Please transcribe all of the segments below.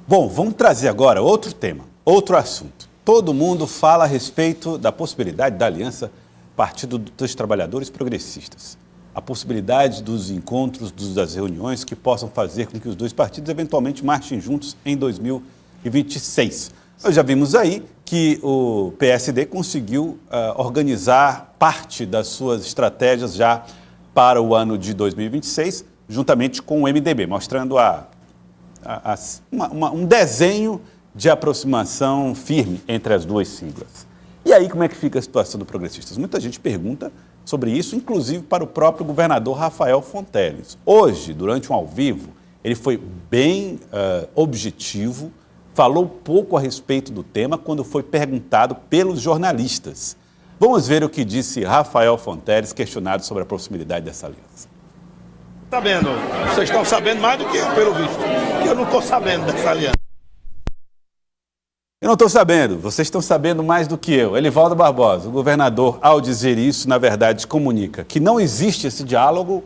Bom, vamos trazer agora outro tema, outro assunto. Todo mundo fala a respeito da possibilidade da aliança Partido dos Trabalhadores Progressistas. A possibilidade dos encontros, das reuniões que possam fazer com que os dois partidos eventualmente marchem juntos em 2026. Nós já vimos aí que o PSD conseguiu organizar parte das suas estratégias já para o ano de 2026, juntamente com o MDB, mostrando um desenho de aproximação firme entre as duas siglas. E aí, como é que fica a situação dos progressistas? Muita gente pergunta sobre isso, inclusive para o próprio governador Rafael Fonteles. Hoje, durante um ao vivo, ele foi bem objetivo, falou pouco a respeito do tema quando foi perguntado pelos jornalistas. Vamos ver o que disse Rafael Fonteles, questionado sobre a possibilidade dessa aliança. Sabendo, vocês estão sabendo mais do que eu, pelo visto. Eu não estou sabendo dessa aliança. Eu não estou sabendo, vocês estão sabendo mais do que eu. Elivaldo Barbosa, o governador, ao dizer isso, na verdade, comunica que não existe esse diálogo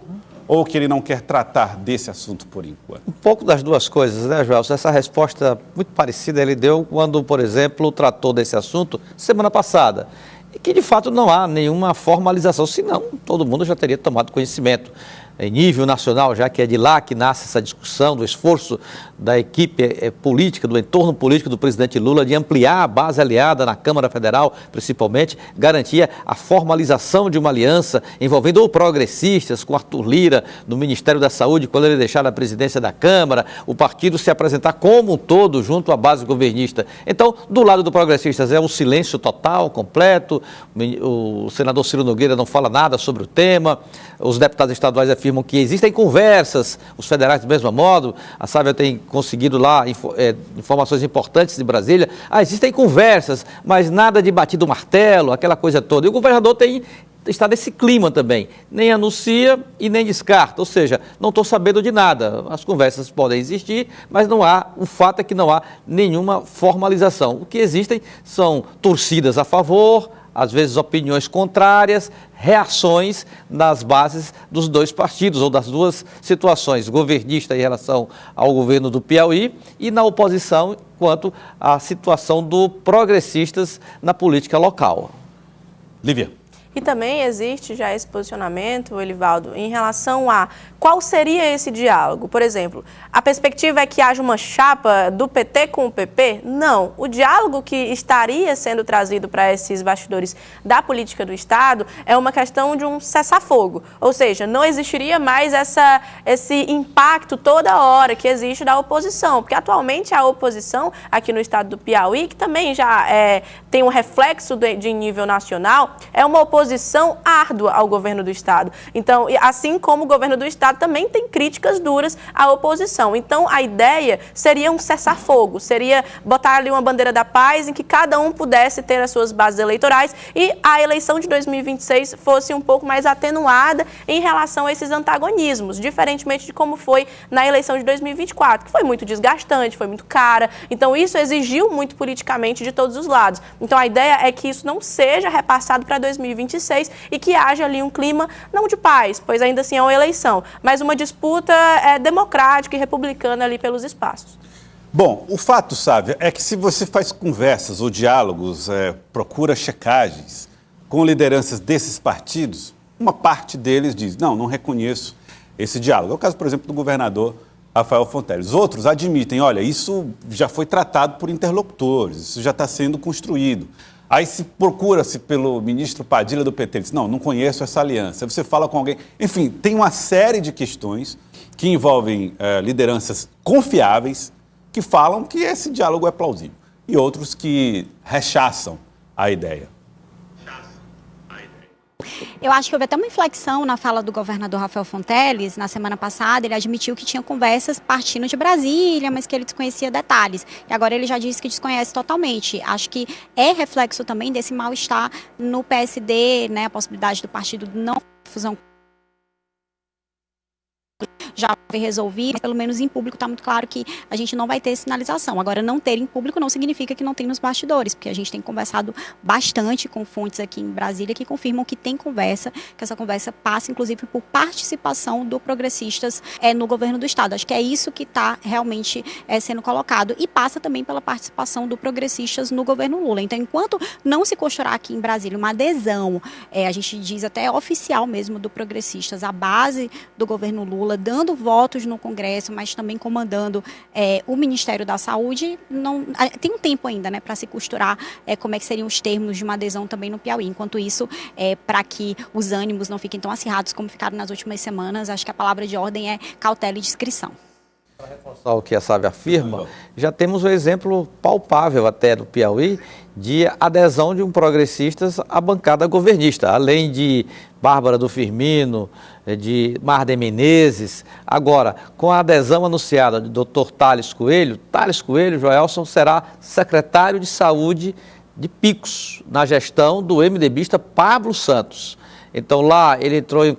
ou que ele não quer tratar desse assunto por enquanto? Um pouco das duas coisas, né, Joelson? Essa resposta muito parecida ele deu quando, por exemplo, tratou desse assunto semana passada. E que, de fato, não há nenhuma formalização, senão todo mundo já teria tomado conhecimento. Em nível nacional, já que é de lá que nasce essa discussão, do esforço da equipe política, do entorno político do presidente Lula de ampliar a base aliada na Câmara Federal, principalmente, garantia a formalização de uma aliança envolvendo progressistas, com Arthur Lira no Ministério da Saúde, quando ele deixar a presidência da Câmara, o partido se apresentar como um todo junto à base governista. Então, do lado do progressistas é um silêncio total, completo, o senador Ciro Nogueira não fala nada sobre o tema, os deputados estaduais afirmam que existem conversas, os federais do mesmo modo, a Sávia tem conseguido lá informações importantes de Brasília, existem conversas, mas nada de batido martelo, aquela coisa toda. E o governador está nesse clima também, nem anuncia e nem descarta, ou seja, não estou sabendo de nada. As conversas podem existir, mas o fato é que não há nenhuma formalização. O que existem são torcidas a favor, às vezes opiniões contrárias, reações nas bases dos dois partidos ou das duas situações, governista em relação ao governo do Piauí e na oposição quanto à situação do progressistas na política local. Lívia. E também existe já esse posicionamento, Elivaldo, em relação a qual seria esse diálogo. Por exemplo, a perspectiva é que haja uma chapa do PT com o PP? Não. O diálogo que estaria sendo trazido para esses bastidores da política do Estado é uma questão de um cessar-fogo. Ou seja, não existiria mais esse impacto toda hora que existe da oposição. Porque atualmente a oposição aqui no estado do Piauí, que também já tem um reflexo de nível nacional, é uma oposição árdua ao governo do Estado. Então, assim como o governo do Estado também tem críticas duras à oposição. Então, a ideia seria um cessar-fogo, seria botar ali uma bandeira da paz em que cada um pudesse ter as suas bases eleitorais e a eleição de 2026 fosse um pouco mais atenuada em relação a esses antagonismos, diferentemente de como foi na eleição de 2024, que foi muito desgastante, foi muito cara. Então, isso exigiu muito politicamente de todos os lados. Então, a ideia é que isso não seja repassado para 2026 e que haja ali um clima, não de paz, pois ainda assim é uma eleição, mas uma disputa democrática e republicana ali pelos espaços. Bom, o fato, Sávia, é que se você faz conversas ou diálogos, procura checagens com lideranças desses partidos, uma parte deles diz, não reconheço esse diálogo. É o caso, por exemplo, do governador Rafael Fonteles. Outros admitem, olha, isso já foi tratado por interlocutores, isso já está sendo construído. Aí se procura-se pelo ministro Padilha do PT, ele diz, não conheço essa aliança. Aí você fala com alguém, enfim, tem uma série de questões que envolvem lideranças confiáveis que falam que esse diálogo é plausível e outros que rechaçam a ideia. Eu acho que houve até uma inflexão na fala do governador Rafael Fonteles. Na semana passada, ele admitiu que tinha conversas partindo de Brasília, mas que ele desconhecia detalhes. E agora ele já disse que desconhece totalmente. Acho que é reflexo também desse mal-estar no PSD, né, a possibilidade do partido não fusão já foi resolvido, mas pelo menos em público está muito claro que a gente não vai ter sinalização. Agora, não ter em público não significa que não tem nos bastidores, porque a gente tem conversado bastante com fontes aqui em Brasília que confirmam que tem conversa, que essa conversa passa, inclusive, por participação do Progressistas no governo do Estado. Acho que é isso que está realmente sendo colocado. E passa também pela participação do Progressistas no governo Lula. Então, enquanto não se costurar aqui em Brasília uma adesão, a gente diz até oficial mesmo do Progressistas, a base do governo Lula, dando votos no Congresso, mas também comandando o Ministério da Saúde, não, tem um tempo ainda, né, para se costurar como é que seriam os termos de uma adesão também no Piauí. Enquanto isso, para que os ânimos não fiquem tão acirrados como ficaram nas últimas semanas, acho que a palavra de ordem é cautela e discrição. Para reforçar o que a Sávia afirma, já temos um exemplo palpável até no Piauí de adesão de um progressistas à bancada governista, além de Bárbara do Firmino, de Marden Menezes. Agora, com a adesão anunciada do Dr. Thales Coelho, Joelson, será secretário de Saúde de Picos, na gestão do MDBista Pablo Santos. Então lá ele entrou em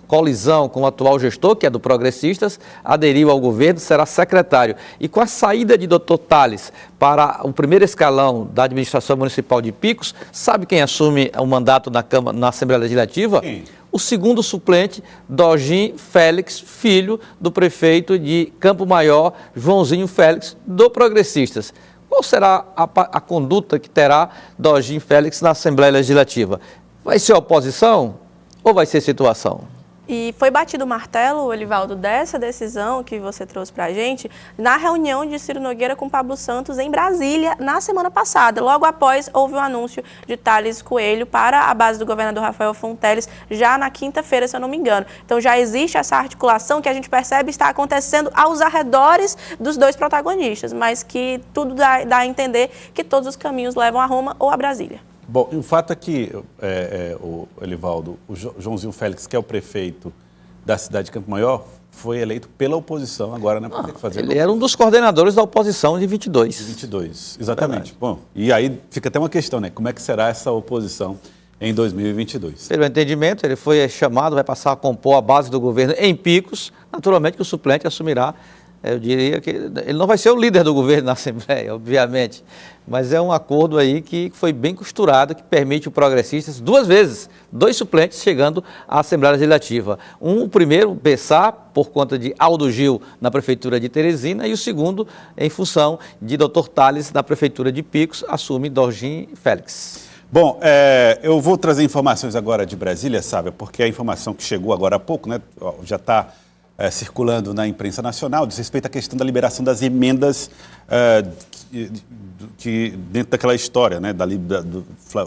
colisão com o atual gestor, que é do Progressistas, aderiu ao governo, será secretário. E com a saída de Dr. Thales para o primeiro escalão da administração municipal de Picos, sabe quem assume o mandato na Assembleia Legislativa? Quem? O segundo suplente, Dogim Félix, filho do prefeito de Campo Maior, Joãozinho Félix, do Progressistas. Qual será a conduta que terá Dogim Félix na Assembleia Legislativa? Vai ser oposição ou vai ser situação? E foi batido o martelo, Elivaldo, dessa decisão que você trouxe para a gente na reunião de Ciro Nogueira com Pablo Santos em Brasília na semana passada. Logo após, houve o anúncio de Thales Coelho para a base do governador Rafael Fonteles, já na quinta-feira, se eu não me engano. Então já existe essa articulação que a gente percebe está acontecendo aos arredores dos dois protagonistas, mas que tudo dá a entender que todos os caminhos levam a Roma ou a Brasília. Bom, o fato é que, o Elivaldo, o Joãozinho Félix, que é o prefeito da cidade de Campo Maior, foi eleito pela oposição agora, né? Ele era um dos coordenadores da oposição de 22. De 22, exatamente. Bom, e aí fica até uma questão, né? Como é que será essa oposição em 2022? Pelo entendimento, ele foi chamado, vai passar a compor a base do governo em Picos. Naturalmente que o suplente assumirá, eu diria que ele não vai ser o líder do governo na Assembleia, obviamente, mas é um acordo aí que foi bem costurado, que permite o Progressistas, duas vezes, dois suplentes chegando à Assembleia Legislativa. O primeiro, Bessá, por conta de Aldo Gil na Prefeitura de Teresina, e o segundo, em função de Dr. Thales na Prefeitura de Picos, assume Dogim Félix. Bom, eu vou trazer informações agora de Brasília, sabe? Porque a informação que chegou agora há pouco, né, já está circulando na imprensa nacional, diz respeito à questão da liberação das emendas que dentro daquela história, né,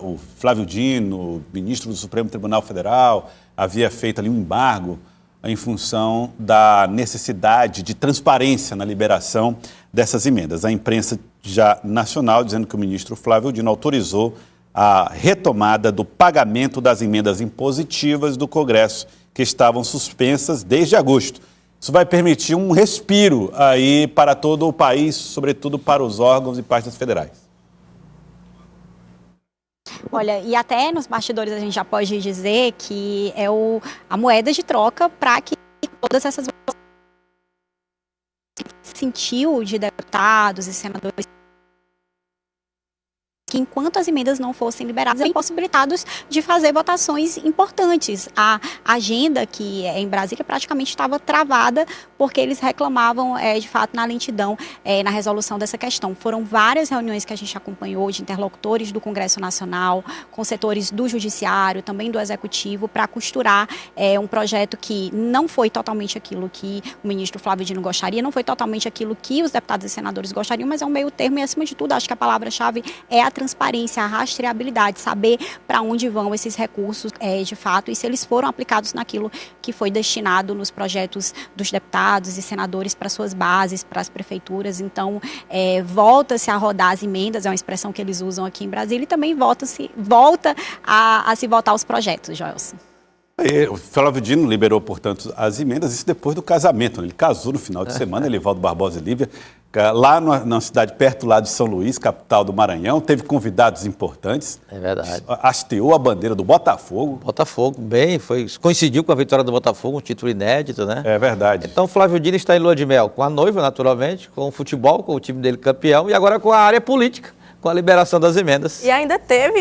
o Flávio Dino, ministro do Supremo Tribunal Federal, havia feito ali um embargo em função da necessidade de transparência na liberação dessas emendas. A imprensa já nacional dizendo que o ministro Flávio Dino autorizou a retomada do pagamento das emendas impositivas do Congresso, que estavam suspensas desde agosto. Isso vai permitir um respiro aí para todo o país, sobretudo para os órgãos e pastas federais. Olha, e até nos bastidores a gente já pode dizer que é a moeda de troca para que todas essas sentiu de deputados e senadores que enquanto as emendas não fossem liberadas, eram impossibilitados de fazer votações importantes. A agenda que em Brasília praticamente estava travada porque eles reclamavam, de fato, na lentidão, na resolução dessa questão. Foram várias reuniões que a gente acompanhou de interlocutores do Congresso Nacional, com setores do Judiciário, também do Executivo, para costurar um projeto que não foi totalmente aquilo que o ministro Flávio Dino gostaria, não foi totalmente aquilo que os deputados e senadores gostariam, mas é um meio termo e, acima de tudo, acho que a palavra-chave é a transparência, a rastreabilidade, saber para onde vão esses recursos de fato e se eles foram aplicados naquilo que foi destinado nos projetos dos deputados e senadores para suas bases, para as prefeituras. Então, volta-se a rodar as emendas, é uma expressão que eles usam aqui em Brasília, e também volta a se votar os projetos, Joelson. O Flávio Dino liberou, portanto, as emendas, isso depois do casamento, né? Ele casou no final de semana, Elivaldo Barbosa e Lívia, lá na cidade perto lá de São Luís, capital do Maranhão, teve convidados importantes. É verdade. Hasteou a bandeira do Botafogo. Botafogo, bem, coincidiu com a vitória do Botafogo, um título inédito, né? É verdade. Então, Flávio Dino está em lua de mel com a noiva, naturalmente, com o futebol, com o time dele campeão, e agora com a área política, com a liberação das emendas. E ainda teve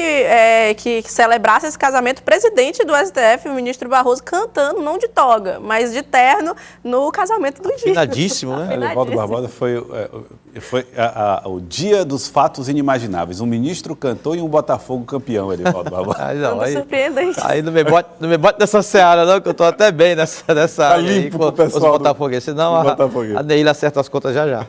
que celebrasse esse casamento o presidente do STF, o ministro Barroso, cantando, não de toga, mas de terno, no casamento do dia. Finadíssimo, né? Elivaldo Barbosa foi o dia dos fatos inimagináveis. Um ministro cantou e um Botafogo campeão, Elivaldo Barbosa. Surpreendente. Aí não me bote nessa seara, não, que eu estou até bem nessa área aí limpo com pro pessoal os botafoguenses. Senão a Neila acerta as contas já.